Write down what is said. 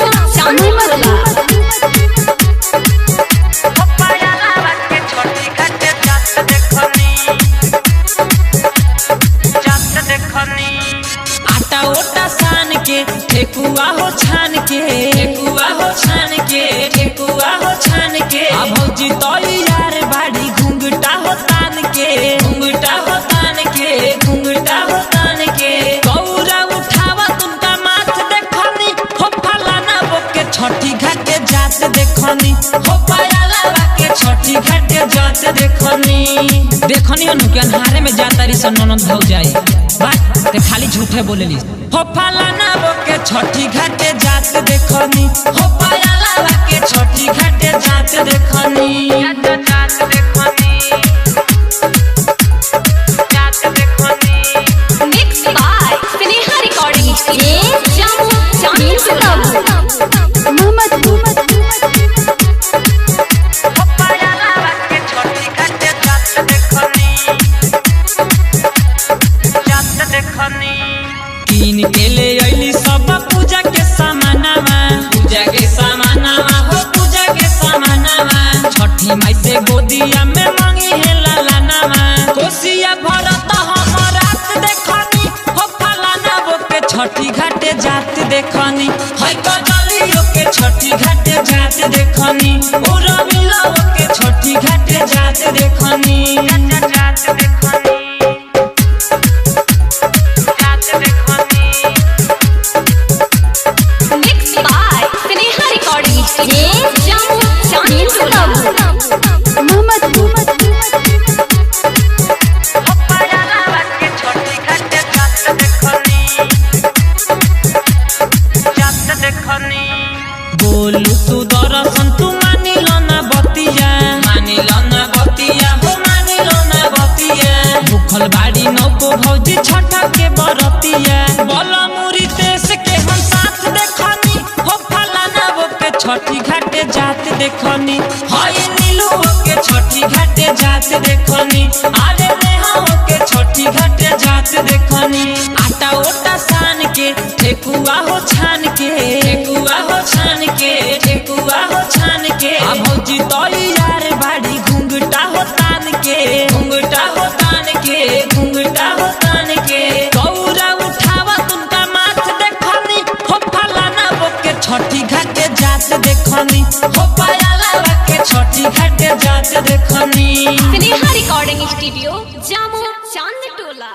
चांदी मरला आटा ओटा सान के ठेकुआ हो छान के ठेकुआ हो छान के ठेकुआ हो छान के अब भौजी तो यार बाड़ी घुंघटा हो तान के घुंघटा हो तान के घुंघटा हो तान के गौरा उठावा तुमका माथ देखनी हो फलाना बोके छठी घाटे जात देखनी हो पायाला के छठी घाटे जात देखनी देखनी अनु के अन्हारे में जाता री सन ननद भौ जाई बात ते खाली झूठे बोलेली हो फलाना बोके छठी घाटे जात देखनी हो पायाला के छठी घाटे जात देखनी जात देखनी जात देखनी mix by Sneha recording studio Jammu चांदी मरला मोहम्मद हो पायाला के छठी घाटे जात देखनी जात देखनी तीन के ले अइली सब पूजा के सामानावा पूजा के सामानावा हो पूजा के सामानावा छठी माई से गोदिया में मांगी है लालानावा कोसिया भरत हम रात देखनी हो फलाना बोके छठी घाटे जात देखनी है कजलियो के छठी घाटे जात देखनी ओ रविला के छठी घाटे जात देखनी जात देखनी mix by Sneha recording studio Jammu चांदी मरला मोहम्मद हो पायाला के छठी घाटे जात देखनी जात देखनी बोलू सुदर्शन तू मानिलो ना बतिया हो मानिलो ना बतिया भूखल बाड़ी नौको भौजी छठा के बरतिया बोला मुरी देश के हम साथ देखनी हो फलाना बोके छठी घाटे जात देखनी हाय नीलू के छठी घाटे जात देखनी अरे नेहा के छठी घाटे जात देखनी आटा ओटा सान के ठेकुआ हो छान के ठेकुआ हो छान के ठेकुआ हो छान के अब भौजी तो यार बाड़ी घुंघटा हो तान के घुंघटा हो तान के घुंघटा हो तान के गौरा उठावा तुमका माथ देखनी हो फलाना बोके छठी घाटे जात देखनी हो पायाला के छठी घाटे जात देखनी स्नेहा रिकॉर्डिंग स्टूडियो जम्मू चांदी टोला।